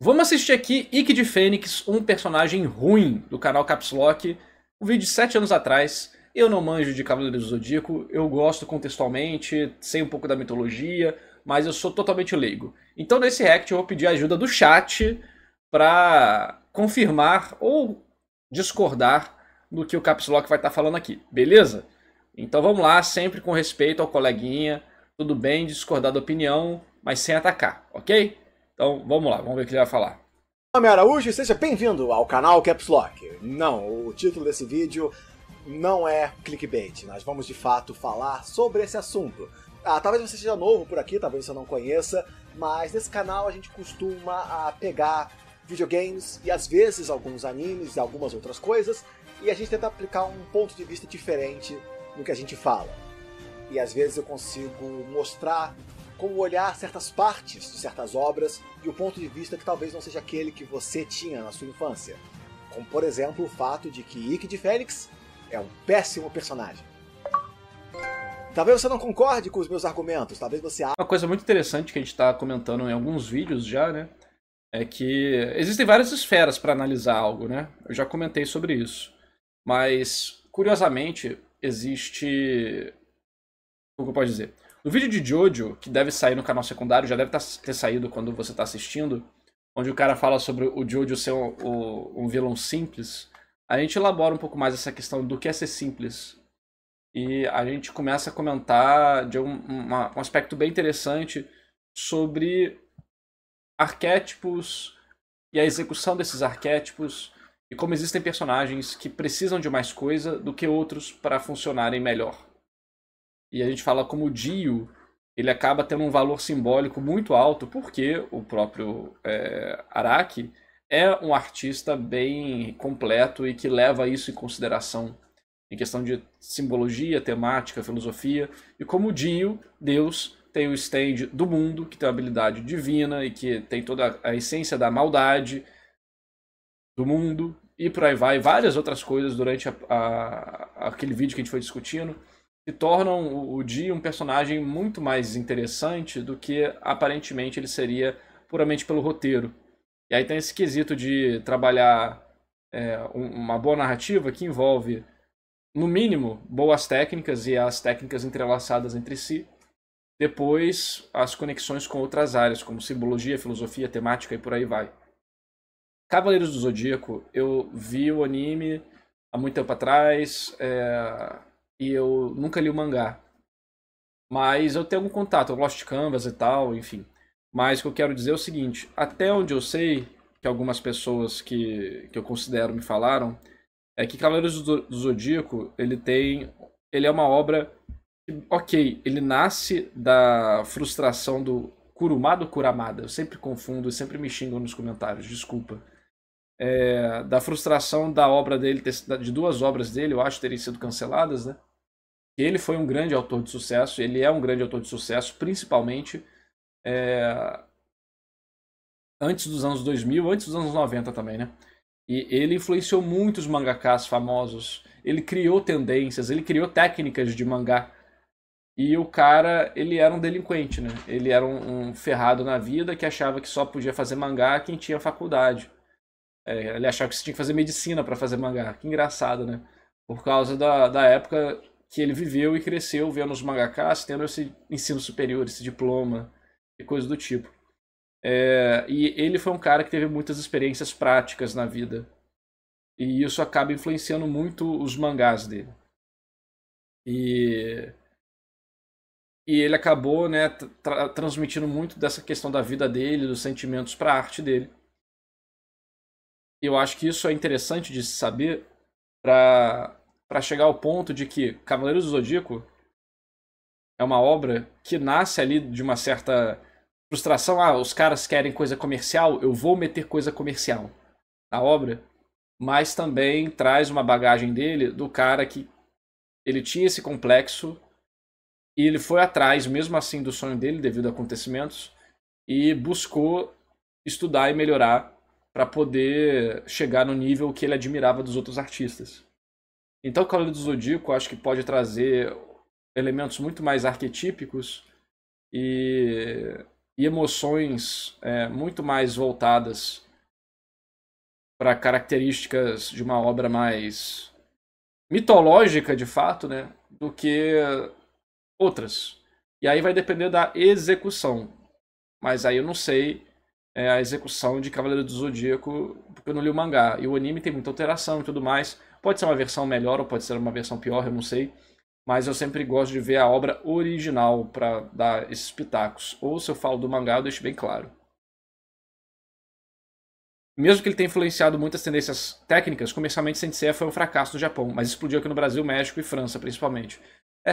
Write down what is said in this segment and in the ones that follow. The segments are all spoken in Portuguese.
Vamos assistir aqui Ikki de Fênix, um personagem ruim do canal Caps Lock. Um vídeo de 7 anos atrás. Eu não manjo de Cavaleiros do Zodíaco, eu gosto contextualmente, sei um pouco da mitologia, mas eu sou totalmente leigo. Então nesse react eu vou pedir a ajuda do chat para confirmar ou discordar do que o Caps Lock vai estar falando aqui, beleza? Então vamos lá, sempre com respeito ao coleguinha, tudo bem discordar da opinião, mas sem atacar, ok? Então vamos lá, vamos ver o que ele vai falar. Meu nome é Araújo e seja bem-vindo ao canal Caps Lock. Não, o título desse vídeo não é clickbait, nós vamos de fato falar sobre esse assunto. Talvez você seja novo por aqui, talvez você não conheça, mas nesse canal a gente costuma pegar videogames e às vezes alguns animes e algumas outras coisas e a gente tenta aplicar um ponto de vista diferente no que a gente fala. E às vezes eu consigo mostrar como olhar certas partes de certas obras e o ponto de vista que talvez não seja aquele que você tinha na sua infância. Como, por exemplo, o fato de que Ikki de Fênix é um péssimo personagem. Talvez você não concorde com os meus argumentos, talvez você... Uma coisa muito interessante que a gente está comentando em alguns vídeos já, né? É que existem várias esferas para analisar algo, né? Eu já comentei sobre isso. Mas, curiosamente, existe... Como eu posso dizer? No vídeo de Jojo, que deve sair no canal secundário, já deve ter saído quando você está assistindo, onde o cara fala sobre o Jojo ser um vilão simples, a gente elabora um pouco mais essa questão do que é ser simples. E a gente começa a comentar de um aspecto bem interessante sobre arquétipos e a execução desses arquétipos e como existem personagens que precisam de mais coisa do que outros para funcionarem melhor. E a gente fala como o Dio, ele acaba tendo um valor simbólico muito alto, porque o próprio Araki é um artista bem completo e que leva isso em consideração em questão de simbologia, temática, filosofia. E como o Dio, Deus, tem o stand do mundo, que tem uma habilidade divina e que tem toda a essência da maldade do mundo, e por aí vai, várias outras coisas durante aquele vídeo que a gente foi discutindo, que tornam o Dio um personagem muito mais interessante do que aparentemente ele seria puramente pelo roteiro. E aí tem esse quesito de trabalhar uma boa narrativa que envolve, no mínimo, boas técnicas e as técnicas entrelaçadas entre si. Depois, as conexões com outras áreas, como simbologia, filosofia, temática e por aí vai. Cavaleiros do Zodíaco, eu vi o anime há muito tempo atrás e eu nunca li o mangá. Mas eu tenho algum contato, Lost Canvas e tal, enfim. Mas o que eu quero dizer é o seguinte, até onde eu sei, que algumas pessoas que eu considero me falaram, é que Cavaleiros do Zodíaco, ele é uma obra que, ok, ele nasce da frustração do Kurumada ou Kuramada, eu sempre confundo e sempre me xingam nos comentários, desculpa. Da frustração da obra dele, de duas obras dele, eu acho, terem sido canceladas, né? Ele foi um grande autor de sucesso, ele é um grande autor de sucesso, principalmente antes dos anos 2000, antes dos anos 90 também, né? E ele influenciou muitos mangakás famosos, ele criou tendências, ele criou técnicas de mangá. E o cara, ele era um delinquente, né? Ele era um ferrado na vida que achava que só podia fazer mangá quem tinha faculdade. Ele achava que você tinha que fazer medicina para fazer mangá. Que engraçado, né? Por causa da época que ele viveu e cresceu vendo os mangakás tendo esse ensino superior, esse diploma e coisa do tipo. E ele foi um cara que teve muitas experiências práticas na vida. E isso acaba influenciando muito os mangás dele. E ele acabou, né, transmitindo muito dessa questão da vida dele, dos sentimentos para a arte dele. E eu acho que isso é interessante de se saber para chegar ao ponto de que Cavaleiros do Zodíaco é uma obra que nasce ali de uma certa frustração. Os caras querem coisa comercial, eu vou meter coisa comercial na obra. Mas também traz uma bagagem dele, do cara que ele tinha esse complexo e ele foi atrás, mesmo assim, do sonho dele devido a acontecimentos e buscou estudar e melhorar para poder chegar no nível que ele admirava dos outros artistas. Então o Cavaleiro do Zodíaco acho que pode trazer elementos muito mais arquetípicos e e emoções muito mais voltadas para características de uma obra mais mitológica, de fato, né, do que outras. E aí vai depender da execução. Mas aí eu não sei a execução de Cavaleiro do Zodíaco, porque eu não li o mangá. E o anime tem muita alteração e tudo mais. Pode ser uma versão melhor ou pode ser uma versão pior, eu não sei. Mas eu sempre gosto de ver a obra original para dar esses pitacos. Ou se eu falo do mangá, eu deixo bem claro. Mesmo que ele tenha influenciado muitas tendências técnicas, comercialmente Saint Seiya foi um fracasso no Japão, mas explodiu aqui no Brasil, México e França, principalmente.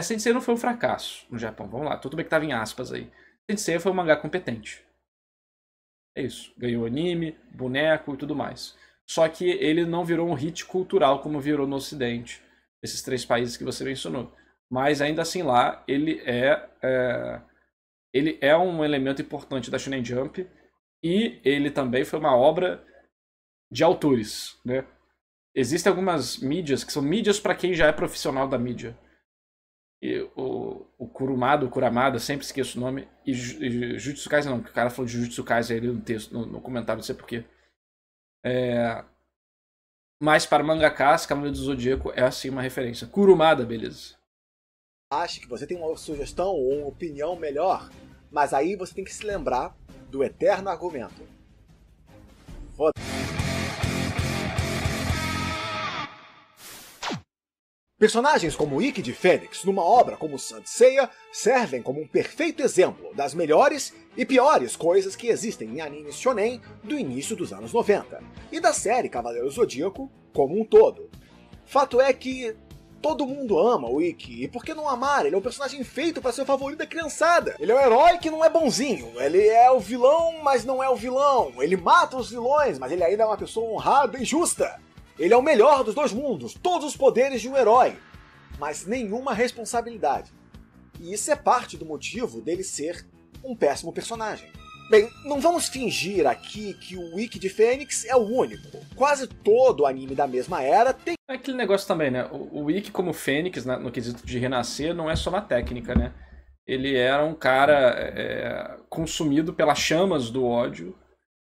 Saint Seiya não foi um fracasso no Japão, vamos lá, tudo bem que estava em aspas aí. Saint Seiya foi um mangá competente. É isso, ganhou anime, boneco e tudo mais. Só que ele não virou um hit cultural como virou no Ocidente, esses 3 países que você mencionou. Mas ainda assim lá, ele é um elemento importante da Shonen Jump e ele também foi uma obra de autores, né? Existem algumas mídias que são mídias para quem já é profissional da mídia. E o Kuramada, sempre esqueço o nome, e Jujutsu Kaisen não, que o cara falou de Jujutsu Kaisen ali no texto, no comentário, não sei porquê. Mas para mangakas, Cavaleiro do Zodíaco é assim uma referência. Kurumada, beleza. Acho que você tem uma sugestão ou uma opinião melhor, mas aí você tem que se lembrar do eterno argumento. Foda. Personagens como Ikki de Fênix, numa obra como Saint Seiya, servem como um perfeito exemplo das melhores e piores coisas que existem em animes shonen do início dos anos 90, e da série Cavaleiro Zodíaco como um todo. Fato é que todo mundo ama o Ikki, e por que não amar? Ele é um personagem feito para ser o favorito da criançada. Ele é um herói que não é bonzinho, ele é o vilão, mas não é o vilão. Ele mata os vilões, mas ele ainda é uma pessoa honrada e justa. Ele é o melhor dos 2 mundos, todos os poderes de um herói, mas nenhuma responsabilidade. E isso é parte do motivo dele ser um péssimo personagem. Bem, não vamos fingir aqui que o Ikki de Fênix é o único. Quase todo anime da mesma era tem... É aquele negócio também, né? O Ikki como Fênix, no quesito de renascer, não é só na técnica, né? Ele era um cara consumido pelas chamas do ódio,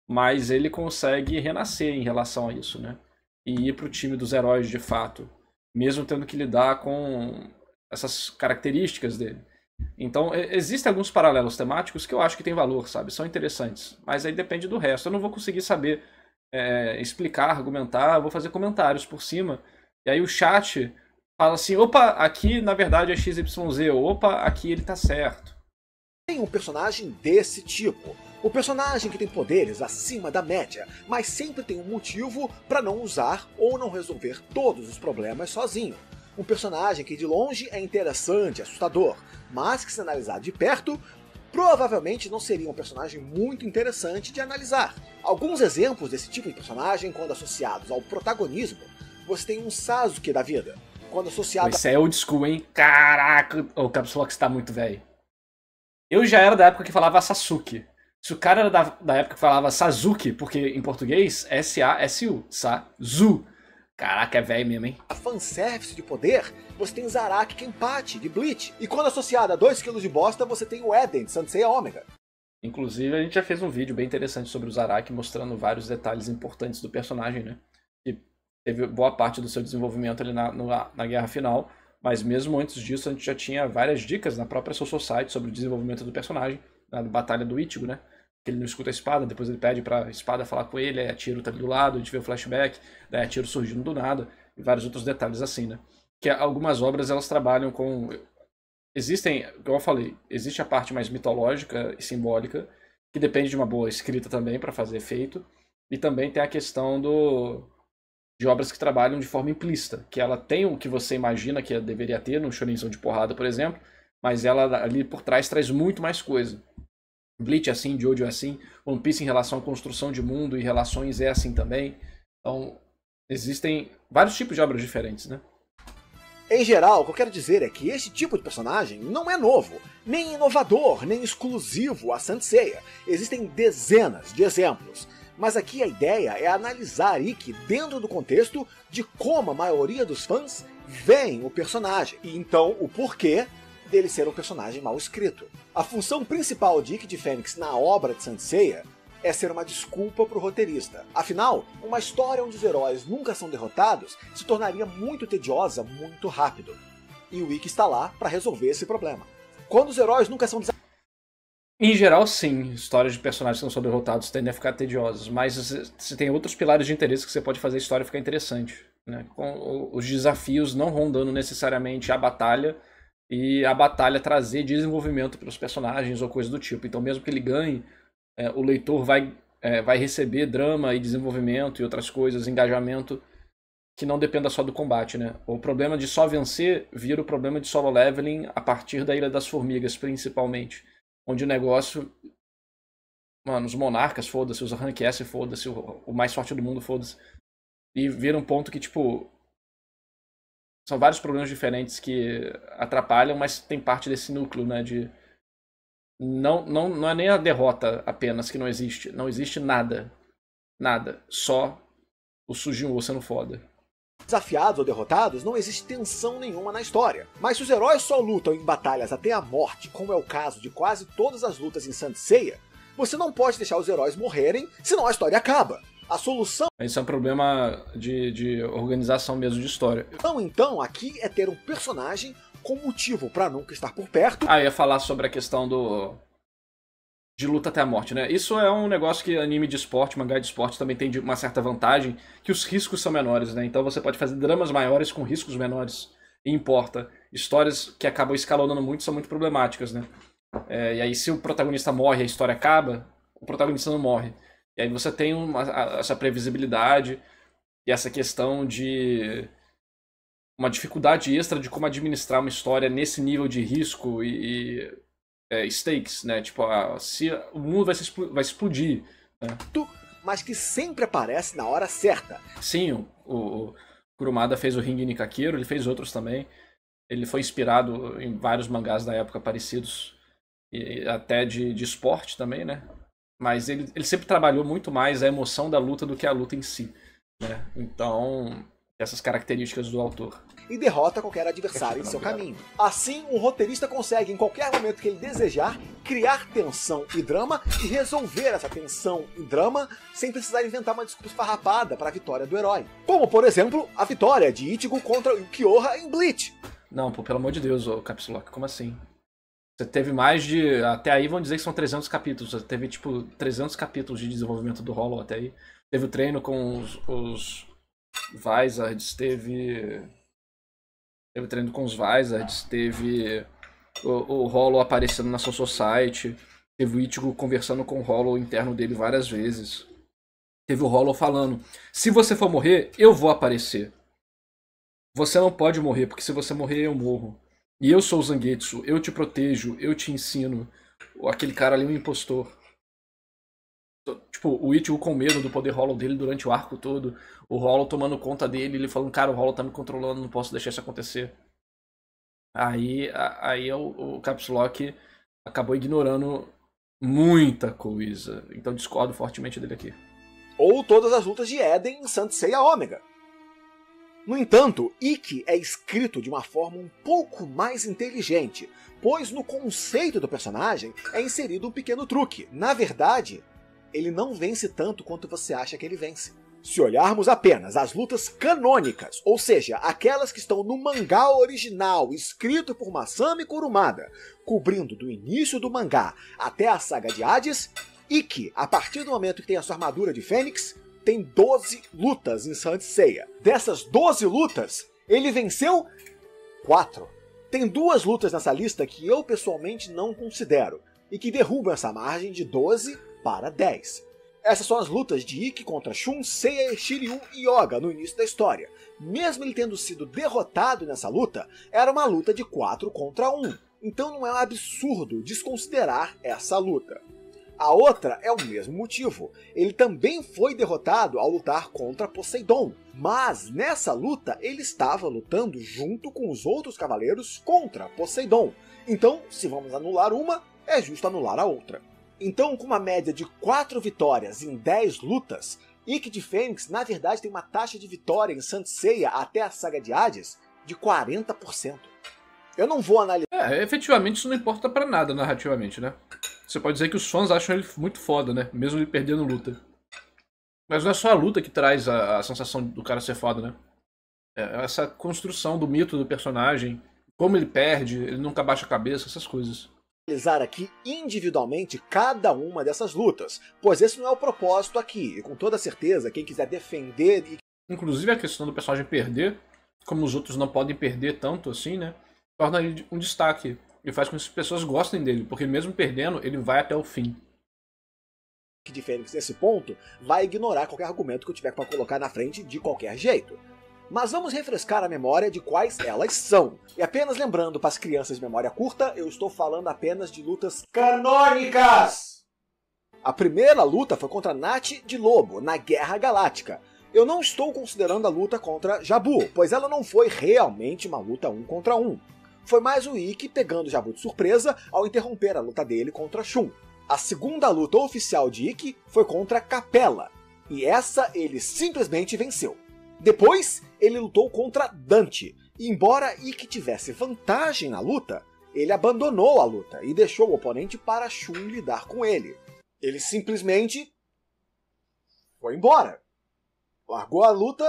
mas ele consegue renascer em relação a isso, né? E ir pro time dos heróis de fato, mesmo tendo que lidar com essas características dele. Então, existem alguns paralelos temáticos que eu acho que tem valor, sabe? São interessantes, mas aí depende do resto. Eu não vou conseguir saber explicar, argumentar, eu vou fazer comentários por cima, e aí o chat fala assim, opa, aqui na verdade é XYZ, opa, aqui ele tá certo. Tem um personagem desse tipo. O personagem que tem poderes acima da média, mas sempre tem um motivo para não usar ou não resolver todos os problemas sozinho. Um personagem que de longe é interessante, assustador, mas que se analisar de perto, provavelmente não seria um personagem muito interessante de analisar. Alguns exemplos desse tipo de personagem, quando associados ao protagonismo, você tem um Sasuke da vida. Quando associado... Isso é old school, hein? Caraca, o Caps Lock tá muito velho. Eu já era da época que falava Sasuke. Se o cara era da época que falava Sasuke, porque em português, S-A-S-U, Sazu. Caraca, é velho mesmo, hein? A fanservice de poder, você tem Zaraki Kenpachi, de Bleach. E quando associado a 2 kg de bosta, você tem o Eden, de Saint Seiya Omega. Inclusive, a gente já fez um vídeo bem interessante sobre o Zaraki, mostrando vários detalhes importantes do personagem, né? Que teve boa parte do seu desenvolvimento ali na guerra final. Mas mesmo antes disso, a gente já tinha várias dicas na própria Soul Society sobre o desenvolvimento do personagem. Na batalha do Ichigo, né? Que ele não escuta a espada, depois ele pede pra espada falar com ele, aí a Tiro tá ali do lado, a gente vê o flashback, daí a Tiro surgindo do nada, e vários outros detalhes assim, né? Que algumas obras, elas trabalham com... Existem, como eu falei, existe a parte mais mitológica e simbólica, que depende de uma boa escrita também para fazer efeito, e também tem a questão de obras que trabalham de forma implícita, que ela tem o que você imagina que deveria ter num shonenzão de porrada, por exemplo, mas ela ali por trás traz muito mais coisa. Bleach é assim, Jojo é assim, One Piece em relação à construção de mundo e relações é assim também. Então, existem vários tipos de obras diferentes, né? Em geral, o que eu quero dizer é que esse tipo de personagem não é novo, nem inovador, nem exclusivo a Saint Seiya. Existem dezenas de exemplos. Mas aqui a ideia é analisar Ikki dentro do contexto de como a maioria dos fãs veem o personagem. E então o porquê dele ser um personagem mal escrito. A função principal de Ikki de Fênix na obra de Saint Seiya é ser uma desculpa para o roteirista. Afinal, uma história onde os heróis nunca são derrotados se tornaria muito tediosa muito rápido. E o Ikki está lá para resolver esse problema. Quando os heróis nunca são Em geral, sim, histórias de personagens que não são derrotados tendem a ficar tediosas, mas você tem outros pilares de interesse que você pode fazer a história ficar interessante, né? Com os desafios não rondando necessariamente a batalha, e a batalha trazer desenvolvimento para os personagens ou coisa do tipo. Então, mesmo que ele ganhe, o leitor vai receber drama e desenvolvimento e outras coisas, engajamento, que não dependa só do combate, né? O problema de só vencer vira o problema de solo leveling a partir da Ilha das Formigas, principalmente. Onde o negócio... Mano, os monarcas, foda-se, os rank S, foda-se, o mais forte do mundo, foda-se. E vira um ponto que, tipo... São vários problemas diferentes que atrapalham, mas tem parte desse núcleo, né? De... Não é nem a derrota apenas que não existe. Não existe nada. Nada. Só o Sujinwo sendo foda. Desafiados ou derrotados, não existe tensão nenhuma na história. Mas se os heróis só lutam em batalhas até a morte, como é o caso de quase todas as lutas em Saint Seiya, você não pode deixar os heróis morrerem, senão a história acaba. A solução... Isso é um problema de organização mesmo de história. Então, aqui é ter um personagem com motivo para nunca estar por perto. Eu ia falar sobre a questão de luta até a morte, né? Isso é um negócio que anime de esporte, mangá de esporte também tem uma certa vantagem, que os riscos são menores, né? Então você pode fazer dramas maiores com riscos menores. E importa. Histórias que acabam escalonando muito são muito problemáticas, né? E aí se o protagonista morre e a história acaba, o protagonista não morre. E aí você tem essa previsibilidade e essa questão de uma dificuldade extra de como administrar uma história nesse nível de risco e stakes, né? Tipo, se o mundo vai explodir, né? Mas que sempre aparece na hora certa. Sim, o Kurumada fez o Ring Nikakero, ele fez outros também. Ele foi inspirado em vários mangás da época parecidos, e até de esporte também, né? Mas ele sempre trabalhou muito mais a emoção da luta do que a luta em si, né? Então, essas características do autor. E derrota qualquer adversário em seu caminho. Assim, um roteirista consegue, em qualquer momento que ele desejar, criar tensão e drama e resolver essa tensão e drama sem precisar inventar uma desculpa esfarrapada para a vitória do herói. Como, por exemplo, a vitória de Ichigo contra o Kyoha em Bleach. Não, pô, pelo amor de Deus, Caps Lock, como assim? Você teve mais de... Até aí vão dizer que são 300 capítulos. Você teve, tipo, 300 capítulos de desenvolvimento do Hollow até aí. Teve o treino com os Vizards, teve treino com os Vizards, teve o Hollow aparecendo na Soul Society, teve o Ichigo conversando com o Hollow interno dele várias vezes. Teve o Hollow falando, se você for morrer, eu vou aparecer. Você não pode morrer, porque se você morrer, eu morro. E eu sou o Zangetsu, eu te protejo, eu te ensino. Aquele cara ali é um impostor. Tipo, o Ichigo com medo do poder Hollow dele durante o arco todo. O Hollow tomando conta dele, ele falando, cara, o Hollow tá me controlando, não posso deixar isso acontecer. Aí o Caps Lock acabou ignorando muita coisa. Então discordo fortemente dele aqui. Ou todas as lutas de Eden em Saint Seiya Ômega. No entanto, Ikki é escrito de uma forma um pouco mais inteligente, pois no conceito do personagem é inserido um pequeno truque. Na verdade, ele não vence tanto quanto você acha que ele vence. Se olharmos apenas as lutas canônicas, ou seja, aquelas que estão no mangá original, escrito por Masami Kurumada, cobrindo do início do mangá até a saga de Hades, Ikki, a partir do momento que tem a sua armadura de Fênix, tem 12 lutas em Saint Seiya. Dessas 12 lutas, ele venceu 4. Tem 2 lutas nessa lista que eu pessoalmente não considero, e que derrubam essa margem de 12 para 10. Essas são as lutas de Ikki contra Shun, Seiya, Shiryu e Yoga no início da história. Mesmo ele tendo sido derrotado nessa luta, era uma luta de 4 contra 1. Então não é um absurdo desconsiderar essa luta. A outra é o mesmo motivo. Ele também foi derrotado ao lutar contra Poseidon. Mas nessa luta ele estava lutando junto com os outros cavaleiros contra Poseidon. Então, se vamos anular uma, é justo anular a outra. Então, com uma média de 4 vitórias em 10 lutas, Ikki de Fênix na verdade tem uma taxa de vitória em Saint Seiya até a saga de Hades de 40%. Eu não vou analisar. Efetivamente isso não importa pra nada narrativamente, né? Você pode dizer que os fãs acham ele muito foda, né? Mesmo ele perdendo luta. Mas não é só a luta que traz a sensação do cara ser foda, né? Essa construção do mito do personagem, como ele perde, ele nunca baixa a cabeça, essas coisas. Analisar aqui individualmente cada uma dessas lutas, pois esse não é o propósito aqui, e com toda certeza quem quiser defender... Inclusive a questão do personagem perder, como os outros não podem perder tanto assim, né? Torna ele um destaque e faz com que as pessoas gostem dele, porque mesmo perdendo, ele vai até o fim. Que diferente nesse ponto, vai ignorar qualquer argumento que eu tiver para colocar na frente de qualquer jeito. Mas vamos refrescar a memória de quais elas são. E apenas lembrando para as crianças de memória curta, eu estou falando apenas de lutas canônicas! A primeira luta foi contra Nath de Lobo, na Guerra Galáctica. Eu não estou considerando a luta contra Jabu, pois ela não foi realmente uma luta 1 contra 1. Foi mais o Ikki pegando Jabu de surpresa ao interromper a luta dele contra Shun. A segunda luta oficial de Ikki foi contra Capella, e essa ele simplesmente venceu. Depois, ele lutou contra Dante, e embora Ikki tivesse vantagem na luta, ele abandonou a luta e deixou o oponente para Shun lidar com ele. Ele simplesmente foi embora, largou a luta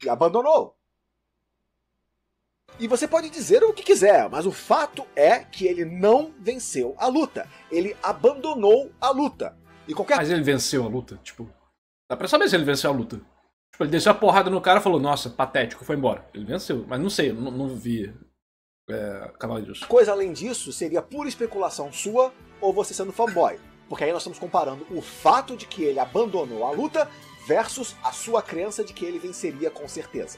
e abandonou. E você pode dizer o que quiser, mas o fato é que ele não venceu a luta. Ele abandonou a luta. E Mas ele venceu a luta? Tipo, dá pra saber se ele venceu a luta. Tipo, ele desceu a porrada no cara e falou, nossa, patético, foi embora. Ele venceu, mas não sei, eu não vi Cavaleiros. Coisa além disso seria pura especulação sua ou você sendo fanboy. Porque aí nós estamos comparando o fato de que ele abandonou a luta versus a sua crença de que ele venceria com certeza.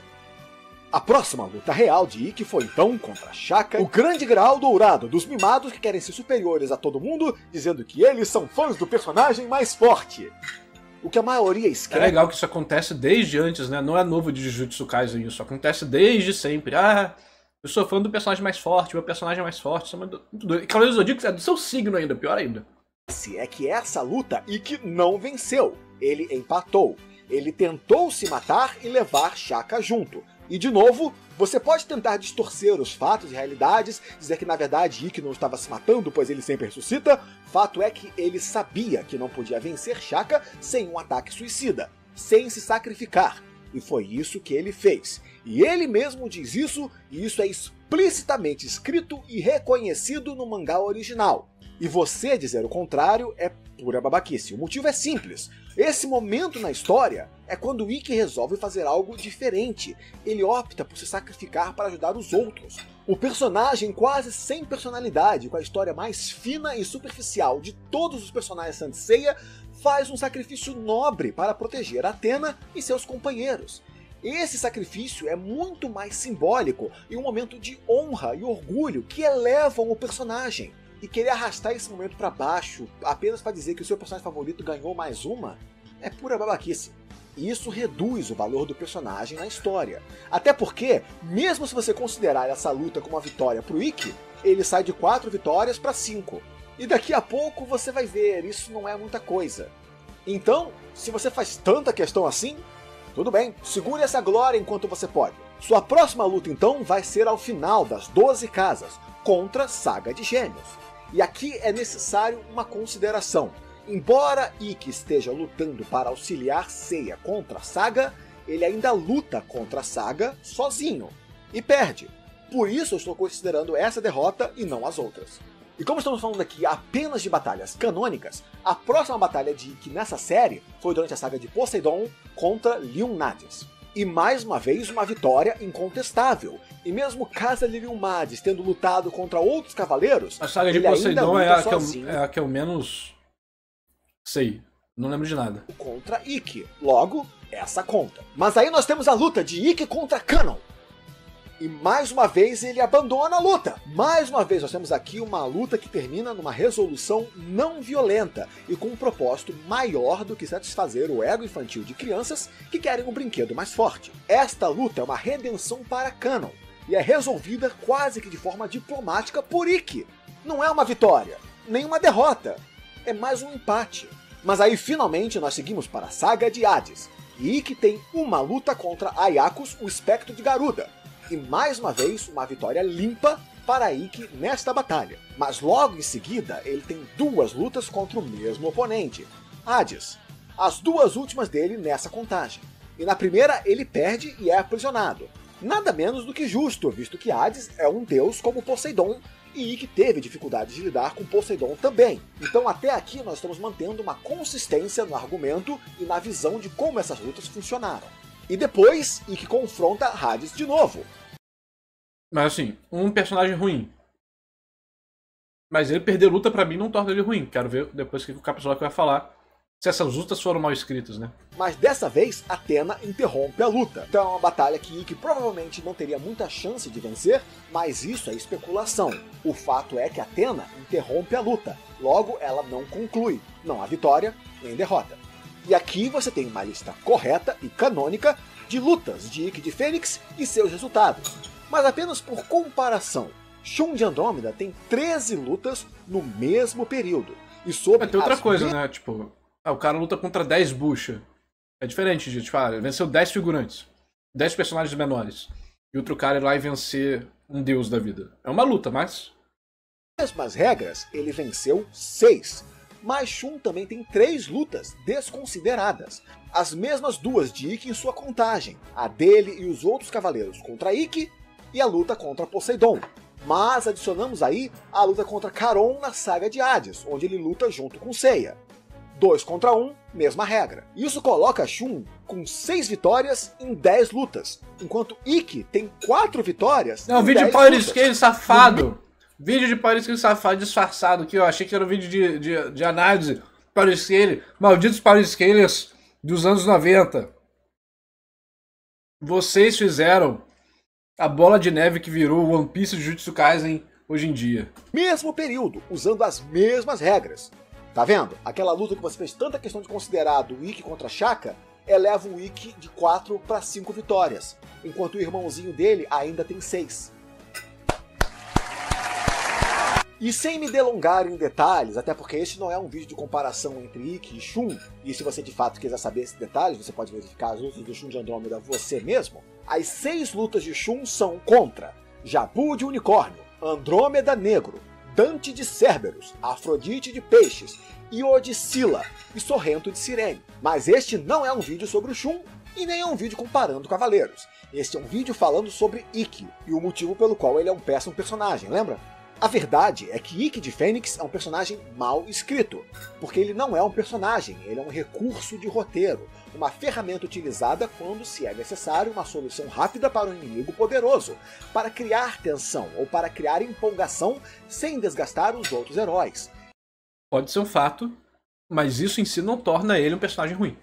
A próxima luta real de Ikki foi então contra Shaka, o grande grau dourado dos mimados que querem ser superiores a todo mundo, dizendo que eles são fãs do personagem mais forte. O que a maioria esquece... É legal que isso acontece desde antes, né? Não é novo de Jujutsu Kaisen isso, acontece desde sempre. Ah, eu sou fã do personagem mais forte, meu personagem é mais forte, isso é muito doido. E Cavaleiros do Zodíaco é do seu signo ainda, pior ainda. É que essa luta Ikki não venceu, ele empatou. Ele tentou se matar e levar Shaka junto. E de novo, você pode tentar distorcer os fatos e realidades, dizer que na verdade Ikki não estava se matando, pois ele sempre ressuscita. Fato é que ele sabia que não podia vencer Shaka sem um ataque suicida, sem se sacrificar. E foi isso que ele fez. E ele mesmo diz isso, e isso é explicitamente escrito e reconhecido no mangá original. E você dizer o contrário é pura babaquice. O motivo é simples. Esse momento na história é quando o Ikki resolve fazer algo diferente. Ele opta por se sacrificar para ajudar os outros. O personagem quase sem personalidade, com a história mais fina e superficial de todos os personagens Saint Seiya, faz um sacrifício nobre para proteger Athena e seus companheiros. Esse sacrifício é muito mais simbólico e um momento de honra e orgulho que elevam o personagem. E querer arrastar esse momento para baixo apenas para dizer que o seu personagem favorito ganhou mais uma é pura babaquice. E isso reduz o valor do personagem na história. Até porque, mesmo se você considerar essa luta como uma vitória pro Ikki, ele sai de 4 vitórias para 5. E daqui a pouco você vai ver, isso não é muita coisa. Então, se você faz tanta questão assim, tudo bem, segure essa glória enquanto você pode. Sua próxima luta então vai ser ao final das 12 casas, contra Saga de Gêmeos. E aqui é necessário uma consideração. Embora Ikki esteja lutando para auxiliar Seiya contra Saga, ele ainda luta contra Saga sozinho e perde. Por isso eu estou considerando essa derrota e não as outras. E como estamos falando aqui apenas de batalhas canônicas, a próxima batalha de Ikki nessa série foi durante a saga de Poseidon contra Leonidas. E mais uma vez uma vitória incontestável. E mesmo Casa de Leonidas tendo lutado contra outros cavaleiros, a saga de Poseidon é a que eu menos sei, não lembro de nada. Contra Ikki, logo, essa conta. Mas aí nós temos a luta de Ikki contra Canon. E mais uma vez ele abandona a luta. Mais uma vez nós temos aqui uma luta que termina numa resolução não violenta e com um propósito maior do que satisfazer o ego infantil de crianças que querem um brinquedo mais forte. Esta luta é uma redenção para Canon e é resolvida quase que de forma diplomática por Ikki. Não é uma vitória, nem uma derrota, é mais um empate. Mas aí finalmente nós seguimos para a saga de Hades. E Ikki tem uma luta contra Aiacos, o espectro de Garuda. e mais uma vez uma vitória limpa para Ikki nesta batalha. Mas logo em seguida ele tem duas lutas contra o mesmo oponente, Hades. As duas últimas dele nessa contagem. E na primeira ele perde e é aprisionado. Nada menos do que justo, visto que Hades é um deus como Poseidon, e Ikki teve dificuldade de lidar com Poseidon também. Então até aqui nós estamos mantendo uma consistência no argumento e na visão de como essas lutas funcionaram. E depois, Ikki confronta Hades de novo. Mas assim, um personagem ruim. Mas ele perder luta pra mim não torna ele ruim. Quero ver depois o que o Capslock vai falar. Se essas lutas foram mal escritas, né? Mas dessa vez, Athena interrompe a luta. Então é uma batalha que Ikki provavelmente não teria muita chance de vencer, mas isso é especulação. O fato é que Athena interrompe a luta. Logo, ela não conclui. Não há vitória, nem derrota. E aqui você tem uma lista correta e canônica de lutas de Ikki de Fênix e seus resultados. Mas apenas por comparação, Shun de Andrômeda tem 13 lutas no mesmo período. E sobre tem outra coisa, né? Tipo, o cara luta contra 10 bucha. É diferente de, tipo, venceu 10 figurantes. 10 personagens menores. E outro cara ir lá e vencer um deus da vida. É uma luta, mas... mesmas regras, ele venceu 6. Mas Shun também tem 3 lutas desconsideradas. As mesmas duas de Ikki em sua contagem. A dele e os outros cavaleiros contra Ikki e a luta contra Poseidon. Mas adicionamos aí a luta contra Charon na saga de Hades, onde ele luta junto com Seiya. 2 contra 1, mesma regra. Isso coloca Shun com 6 vitórias em 10 lutas, enquanto Ikki tem 4 vitórias em 10 lutas. Não, vídeo de Power Scale safado. Vídeo de Power Scale safado disfarçado aqui, ó. Achei que era um vídeo de análise. Power Scale. Malditos Power Scalers dos anos 90. Vocês fizeram a bola de neve que virou o One Piece de Jujutsu Kaisen hoje em dia. Mesmo período, usando as mesmas regras. Tá vendo? Aquela luta que você fez tanta questão de considerar do Ikki contra Shaka, eleva o Ikki de 4 para 5 vitórias, enquanto o irmãozinho dele ainda tem 6. E sem me delongar em detalhes, até porque este não é um vídeo de comparação entre Ikki e Shun, e se você de fato quiser saber esses detalhes, você pode verificar as lutas do Shun de Andrômeda você mesmo. As 6 lutas de Shun são contra Jabu de Unicórnio, Andrômeda Negro, Dante de Cerberus, Afrodite de Peixes, Io de Scylla e Sorrento de Cirene. Mas este não é um vídeo sobre o Shun e nem é um vídeo comparando cavaleiros. Este é um vídeo falando sobre Ikki e o motivo pelo qual ele é um péssimo personagem, lembra? A verdade é que Ikki de Fênix é um personagem mal escrito, porque ele não é um personagem, ele é um recurso de roteiro, uma ferramenta utilizada quando se é necessário uma solução rápida para um inimigo poderoso, para criar tensão ou para criar empolgação sem desgastar os outros heróis. Pode ser um fato, mas isso em si não torna ele um personagem ruim.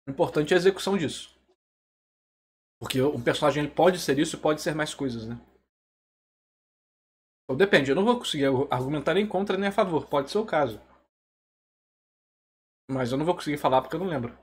O importante é a execução disso. Porque um personagem ele pode ser isso e pode ser mais coisas, né? Então depende, eu não vou conseguir argumentar nem contra nem a favor, pode ser o caso. Mas eu não vou conseguir falar porque eu não lembro.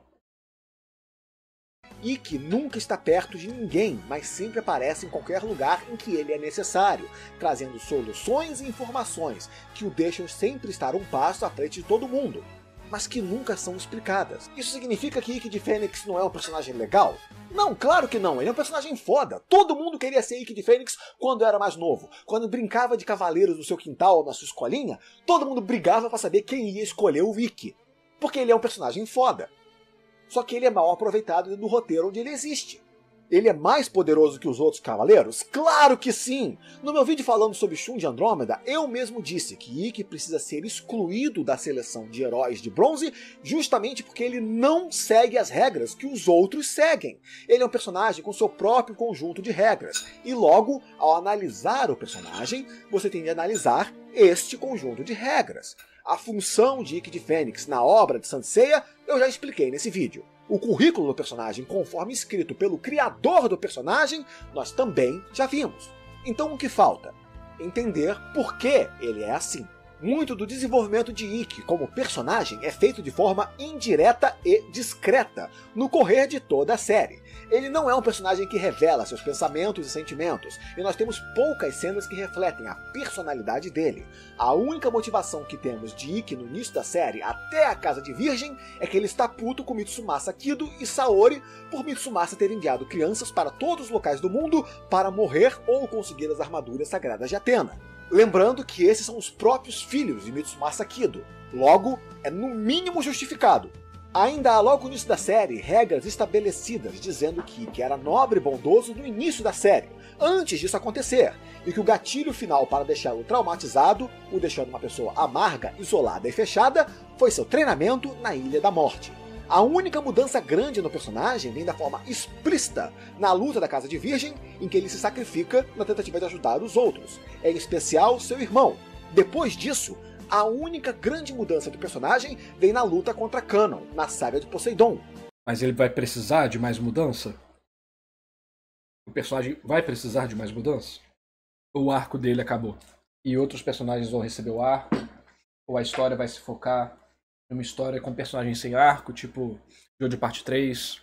Ikki nunca está perto de ninguém, mas sempre aparece em qualquer lugar em que ele é necessário, trazendo soluções e informações que o deixam sempre estar um passo à frente de todo mundo, mas que nunca são explicadas. Isso significa que Ikki de Fênix não é um personagem legal? Não, claro que não, ele é um personagem foda. Todo mundo queria ser Ikki de Fênix quando era mais novo. Quando brincava de cavaleiros no seu quintal ou na sua escolinha, todo mundo brigava para saber quem ia escolher o Ikki. Porque ele é um personagem foda. Só que ele é mal aproveitado no roteiro onde ele existe. Ele é mais poderoso que os outros cavaleiros? Claro que sim! No meu vídeo falando sobre Shun de Andrômeda, eu mesmo disse que Ikki precisa ser excluído da seleção de heróis de bronze justamente porque ele não segue as regras que os outros seguem. Ele é um personagem com seu próprio conjunto de regras, e logo, ao analisar o personagem, você tem de analisar este conjunto de regras. A função de Ikki de Fênix na obra de Saint Seiya eu já expliquei nesse vídeo. O currículo do personagem, conforme escrito pelo criador do personagem, nós também já vimos. Então o que falta? Entender por que ele é assim. Muito do desenvolvimento de Ikki como personagem é feito de forma indireta e discreta no correr de toda a série. Ele não é um personagem que revela seus pensamentos e sentimentos, e nós temos poucas cenas que refletem a personalidade dele. A única motivação que temos de Ikki no início da série até a Casa de Virgem é que ele está puto com Mitsumasa Kido e Saori por Mitsumasa ter enviado crianças para todos os locais do mundo para morrer ou conseguir as armaduras sagradas de Athena. Lembrando que esses são os próprios filhos de Mitsumasa Kido, logo é no mínimo justificado. Ainda há logo no início da série regras estabelecidas dizendo que Ikki era nobre e bondoso no início da série, antes disso acontecer, e que o gatilho final para deixá-lo traumatizado, o deixando uma pessoa amarga, isolada e fechada, foi seu treinamento na Ilha da Morte. A única mudança grande no personagem vem da forma explícita na luta da Casa de Virgem, em que ele se sacrifica na tentativa de ajudar os outros, em especial seu irmão. Depois disso, a única grande mudança do personagem vem na luta contra Canon, na saga de Poseidon. Mas ele vai precisar de mais mudança? O personagem vai precisar de mais mudança? Ou o arco dele acabou? E outros personagens vão receber o arco? Ou a história vai se focar uma história com personagens sem arco, tipo Joe de parte 3,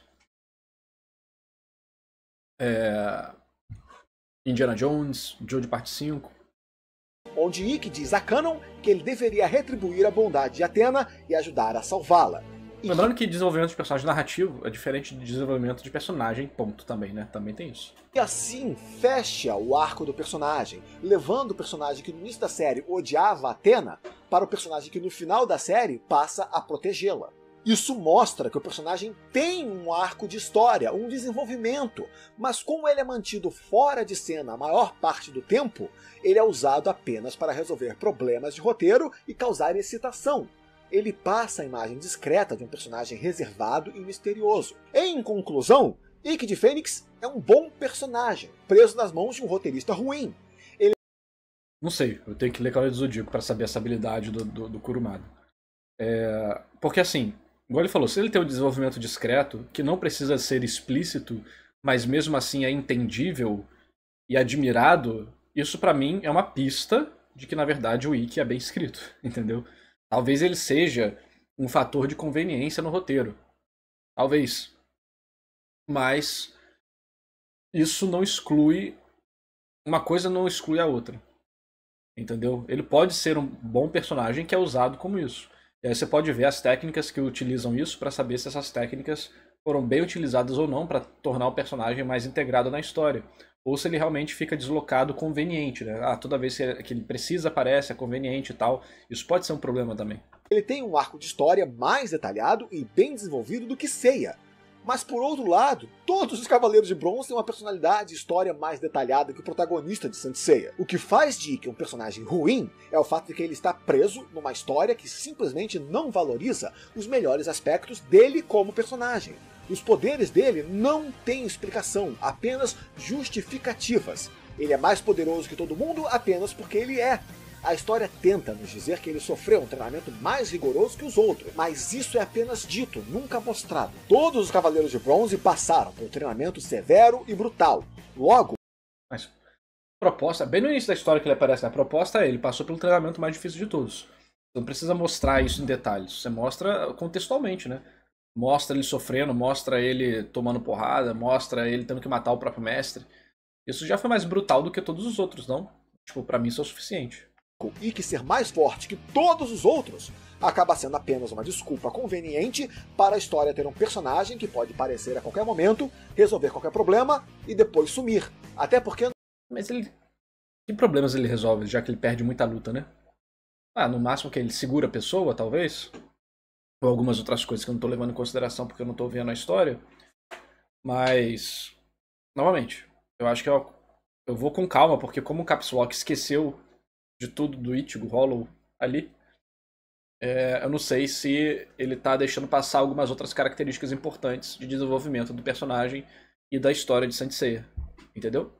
Indiana Jones, Joe de parte 5. Onde Ikki diz a Canon que ele deveria retribuir a bondade de Athena e ajudar a salvá-la. Lembrando que desenvolvimento de personagem narrativo é diferente de desenvolvimento de personagem, ponto, também, né? Também tem isso. E assim fecha o arco do personagem, levando o personagem que no início da série odiava Athena para o personagem que no final da série passa a protegê-la. Isso mostra que o personagem tem um arco de história, um desenvolvimento, mas como ele é mantido fora de cena a maior parte do tempo, ele é usado apenas para resolver problemas de roteiro e causar excitação. Ele passa a imagem discreta de um personagem reservado e misterioso. Em conclusão, Ikki de Fênix é um bom personagem, preso nas mãos de um roteirista ruim. Não sei, eu tenho que ler Cavaleiro do Zodíaco para saber essa habilidade do Kurumada. Porque assim, igual ele falou, se ele tem um desenvolvimento discreto, que não precisa ser explícito, mas mesmo assim é entendível e admirado, isso pra mim é uma pista de que na verdade o Ikki é bem escrito, entendeu? Talvez ele seja um fator de conveniência no roteiro. Talvez. Mas isso não exclui... Uma coisa não exclui a outra. Entendeu? Ele pode ser um bom personagem que é usado como isso. E aí você pode ver as técnicas que utilizam isso para saber se essas técnicas foram bem utilizadas ou não para tornar o personagem mais integrado na história. Ou se ele realmente fica deslocado conveniente, né? Toda vez que ele precisa aparece, é conveniente e tal. Isso pode ser um problema também. Ele tem um arco de história mais detalhado e bem desenvolvido do que Seiya. Mas por outro lado, todos os Cavaleiros de Bronze têm uma personalidade e história mais detalhada que o protagonista de Saint Seiya. O que faz de Ikki um personagem ruim é o fato de que ele está preso numa história que simplesmente não valoriza os melhores aspectos dele como personagem. Os poderes dele não têm explicação, apenas justificativas. Ele é mais poderoso que todo mundo apenas porque ele é. A história tenta nos dizer que ele sofreu um treinamento mais rigoroso que os outros, mas isso é apenas dito, nunca mostrado. Todos os Cavaleiros de Bronze passaram por um treinamento severo e brutal. Logo... Mas proposta, bem no início da história que ele aparece, a proposta é ele passou pelo treinamento mais difícil de todos. Você não precisa mostrar isso em detalhes, você mostra contextualmente, né? Mostra ele sofrendo, mostra ele tomando porrada, mostra ele tendo que matar o próprio mestre. Isso já foi mais brutal do que todos os outros, não? Tipo, pra mim isso é o suficiente. E que ser mais forte que todos os outros acaba sendo apenas uma desculpa conveniente para a história ter um personagem que pode aparecer a qualquer momento, resolver qualquer problema e depois sumir. Até porque... Mas ele... Que problemas ele resolve, já que ele perde muita luta, né? No máximo que ele segura a pessoa, talvez. Ou algumas outras coisas que eu não tô levando em consideração porque eu não tô vendo a história. Mas... Novamente, eu acho que eu vou com calma, porque como o Caps Lock esqueceu de tudo do Ichigo Hollow ali, eu não sei se ele tá deixando passar algumas outras características importantes de desenvolvimento do personagem e da história de Saint Seiya, entendeu?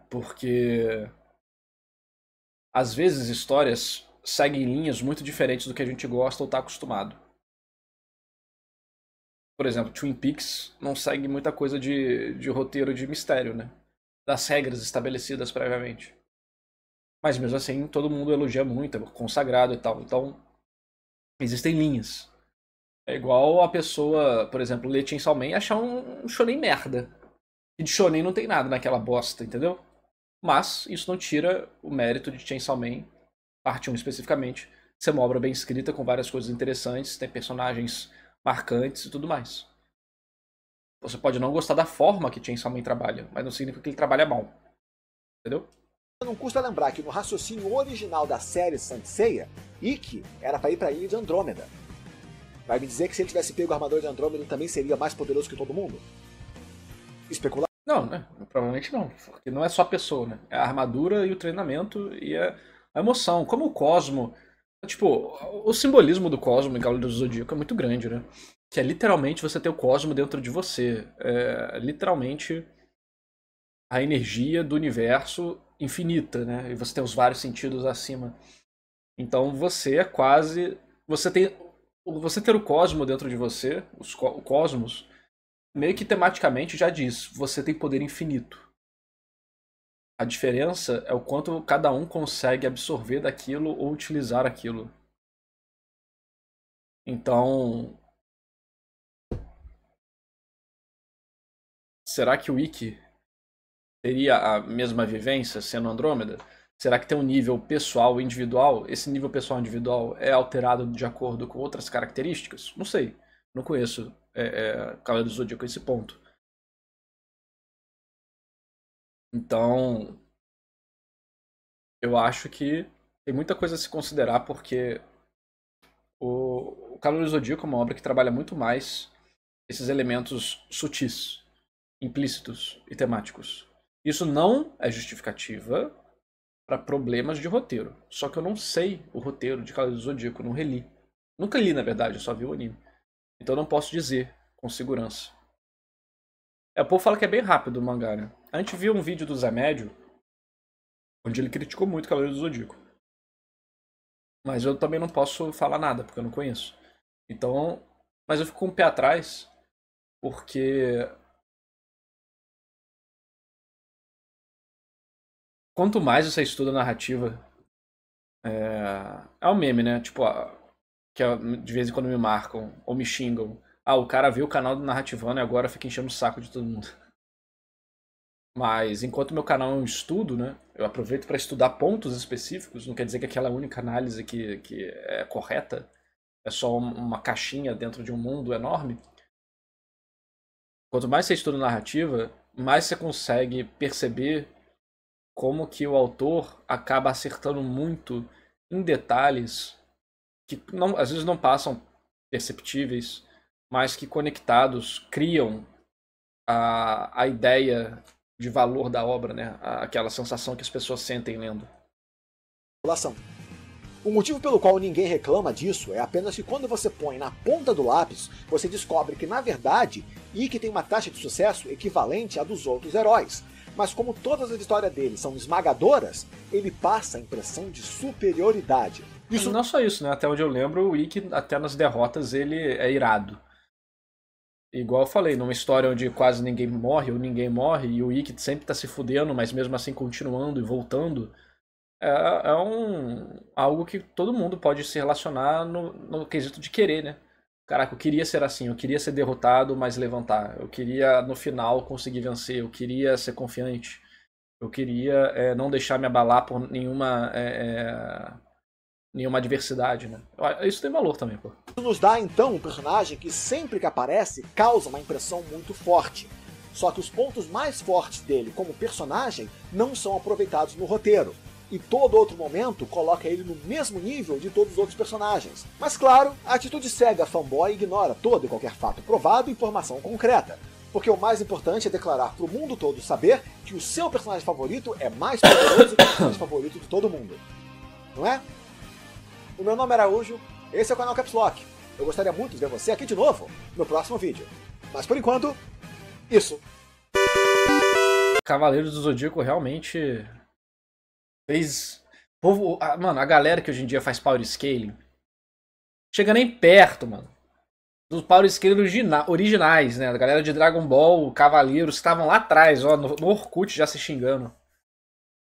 Porque às vezes histórias seguem linhas muito diferentes do que a gente gosta ou tá acostumado. Por exemplo, Twin Peaks não segue muita coisa de roteiro de mistério, né? Das regras estabelecidas previamente. Mas mesmo assim, todo mundo elogia muito, é consagrado e tal. Então, existem linhas. É igual a pessoa, por exemplo, ler Chainsaw Man e achar um shonen merda. E de shonen não tem nada naquela bosta, entendeu? Mas isso não tira o mérito de Chainsaw Man, parte 1 especificamente, ser uma obra bem escrita, com várias coisas interessantes, tem personagens marcantes e tudo mais. Você pode não gostar da forma que Chainsaw Man trabalha, mas não significa que ele trabalha mal. Entendeu? Não custa lembrar que no raciocínio original da série Saint Seiya, Ikki era para ir para a ilha de Andrômeda. Vai me dizer que se ele tivesse pego a armadura de Andrômeda ele também seria mais poderoso que todo mundo? Especular? Não, né? Provavelmente não. Porque não é só a pessoa, né? É a armadura e o treinamento e a emoção. Como o Cosmo. Tipo, o simbolismo do Cosmo em Cavaleiro do Zodíaco é muito grande, né? Que é literalmente você ter o Cosmo dentro de você. É literalmente a energia do universo infinita, né? E você tem os vários sentidos acima. Então você é quase. Você tem. Você ter o Cosmo dentro de você, o Cosmos, meio que tematicamente já diz, você tem poder infinito. A diferença é o quanto cada um consegue absorver daquilo ou utilizar aquilo. Então, será que o Ikki teria a mesma vivência sendo Andrômeda? Será que tem um nível pessoal individual? Esse nível pessoal individual é alterado de acordo com outras características? Não sei. Não conheço Cavaleiro do Zodíaco a esse ponto. Então, eu acho que tem muita coisa a se considerar porque o Cavaleiro do Zodíaco é uma obra que trabalha muito mais esses elementos sutis, implícitos e temáticos. Isso não é justificativa para problemas de roteiro. Só que eu não sei o roteiro de Cavaleiro do Zodíaco, eu não reli. Nunca li, na verdade, eu só vi o anime. Então eu não posso dizer com segurança. O povo fala que é bem rápido o mangá, né? A gente viu um vídeo do Zé Médio, onde ele criticou muito Cavaleiro do Zodíaco. Mas eu também não posso falar nada, porque eu não conheço. Então, mas eu fico com o pé atrás, porque quanto mais você estuda a narrativa, é um meme, né? Tipo, que de vez em quando me marcam ou me xingam. Ah, o cara viu o canal do Narrativando e agora fica enchendo o saco de todo mundo. Mas enquanto meu canal é um estudo, né? Eu aproveito para estudar pontos específicos, não quer dizer que aquela única análise que é correta é só uma caixinha dentro de um mundo enorme. Quanto mais você estuda narrativa, mais você consegue perceber como que o autor acaba acertando muito em detalhes que não, às vezes não passam perceptíveis, mas que conectados criam a ideia de valor da obra, né? Aquela sensação que as pessoas sentem lendo. O motivo pelo qual ninguém reclama disso é apenas que quando você põe na ponta do lápis, você descobre que, na verdade, Ikki tem uma taxa de sucesso equivalente à dos outros heróis. Mas como todas as histórias dele são esmagadoras, ele passa a impressão de superioridade. Isso não só isso, né? Até onde eu lembro, o Ikki, até nas derrotas, ele é irado. Igual eu falei, numa história onde quase ninguém morre, ou ninguém morre, e o Ikki sempre tá se fudendo, mas mesmo assim continuando e voltando, algo que todo mundo pode se relacionar no quesito de querer, né? Caraca, eu queria ser assim, eu queria ser derrotado, mas levantar. Eu queria, no final, conseguir vencer. Eu queria ser confiante. Eu queria não deixar me abalar por nenhuma adversidade, né? Isso tem valor também, pô. Isso nos dá, então, um personagem que sempre que aparece causa uma impressão muito forte. Só que os pontos mais fortes dele como personagem não são aproveitados no roteiro. E todo outro momento coloca ele no mesmo nível de todos os outros personagens. Mas claro, a atitude cega fanboy ignora todo e qualquer fato provado e informação concreta. Porque o mais importante é declarar para o mundo todo saber que o seu personagem favorito é mais poderoso que o personagem favorito de todo mundo. Não é? O meu nome é Araújo, esse é o canal Caps Lock. Eu gostaria muito de ver você aqui de novo no próximo vídeo. Mas por enquanto, isso. Cavaleiros do Zodíaco realmente fez... Mano, a galera que hoje em dia faz power scaling chega nem perto, mano, dos power scaling originais, né? A galera de Dragon Ball, Cavaleiros, estavam lá atrás, ó, no Orkut já se xingando.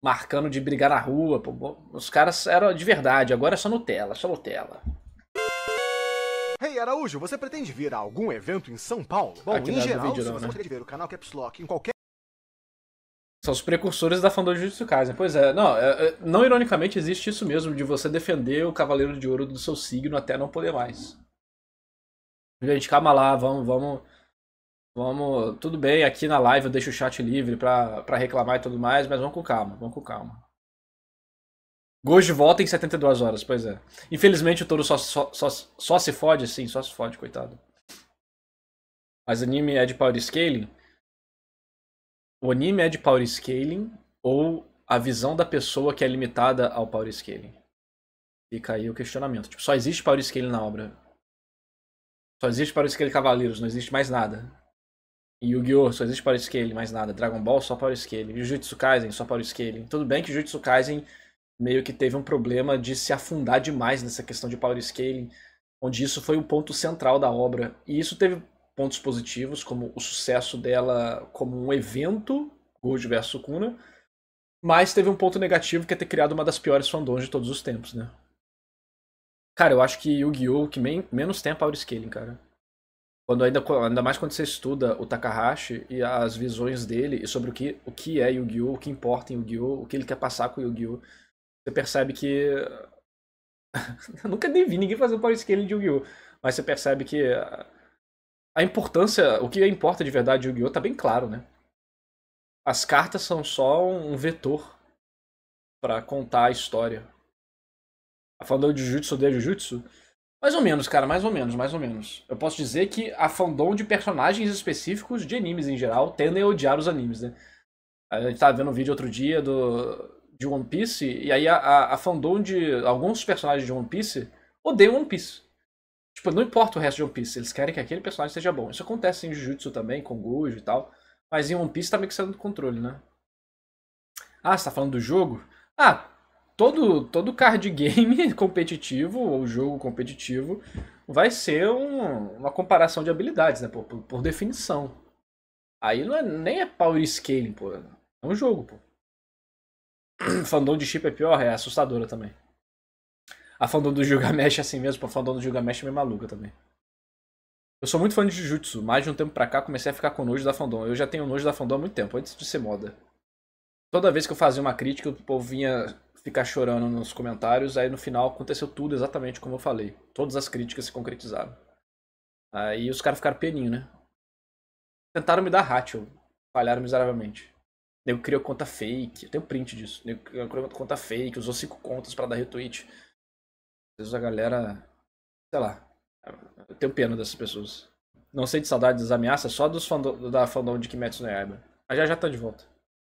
marcando de brigar na rua. Pô. Os caras eram de verdade, agora é só Nutella, só Nutella. Hey Araújo, você pretende vir a algum evento em São Paulo? Bom, Aqui em geral, vídeo, se não, você né? gostaria de ver o canal Caps Lock em qualquer... São os precursores da fandom de Jujutsu Kaisen. Pois é, não ironicamente existe isso mesmo, de você defender o Cavaleiro de Ouro do seu signo até não poder mais. Gente, calma lá, vamos. Tudo bem, aqui na live eu deixo o chat livre pra reclamar e tudo mais, mas vamos com calma, vamos com calma. Gojo volta em 72 horas, pois é. Infelizmente o Touro só se fode, sim, só se fode, coitado. Mas anime é de power scaling? O anime é de power scaling ou a visão da pessoa que é limitada ao power scaling? Fica aí o questionamento. Tipo, só existe power scaling na obra. Só existe power scaling Cavaleiros, não existe mais nada. Em Yu-Gi-Oh! Só existe power scaling, mais nada. Dragon Ball, só power scaling. Jujutsu Kaisen, só power scaling. Tudo bem que Jujutsu Kaisen meio que teve um problema de se afundar demais nessa questão de power scaling, onde isso foi o ponto central da obra. E isso teve pontos positivos, como o sucesso dela como um evento, Gojo vs Sukuna, mas teve um ponto negativo, que é ter criado uma das piores fandoms de todos os tempos, né? Cara, eu acho que Yu-Gi-Oh! Que menos tem é power scaling, cara. Ainda mais quando você estuda o Takahashi e as visões dele e sobre o que é Yu-Gi-Oh!, o que importa em Yu-Gi-Oh!, o que ele quer passar com Yu-Gi-Oh!, você percebe que... Eu nunca nem vi ninguém fazer um power scaling de Yu-Gi-Oh! Mas você percebe que a importância, o que importa de verdade de Yu-Gi-Oh! Tá bem claro, né? As cartas são só um vetor pra contar a história. A fandom de Jujutsu odeia Jujutsu? Mais ou menos, cara, mais ou menos, mais ou menos. Eu posso dizer que a fandom de personagens específicos de animes em geral tendem a odiar os animes, né? A gente tava vendo um vídeo outro dia de One Piece, e aí a fandom de alguns personagens de One Piece odeiam One Piece. Tipo, não importa o resto de One Piece, eles querem que aquele personagem seja bom. Isso acontece em Jujutsu também, com Gojo e tal. Mas em One Piece tá meio que saindo do controle, né? Ah, você tá falando do jogo? Ah, todo card game competitivo, ou jogo competitivo, vai ser uma comparação de habilidades, né? Por definição. Aí não é, nem é power scaling, pô. É um jogo, pô. Fandom de chip é pior, é assustadora também. A fandom do Gilgamesh é assim mesmo, pô. A fandom do Gilgamesh é meio maluca também. Eu sou muito fã de Jujutsu. Mais de um tempo pra cá comecei a ficar com nojo da fandom. Eu já tenho nojo da fandom há muito tempo, antes de ser moda. Toda vez que eu fazia uma crítica, o povo vinha ficar chorando nos comentários, aí no final aconteceu tudo exatamente como eu falei. Todas as críticas se concretizaram. Aí os caras ficaram peninho, né? Tentaram me dar ratio, falharam miseravelmente. O nego criou conta fake, eu tenho print disso. O nego criou conta fake, usou 5 contas pra dar retweet. Às vezes a galera, sei lá, eu tenho pena dessas pessoas. Não sei de saudade das ameaças, só da fandom de Kimetsu no Yaiba. Mas já tá de volta.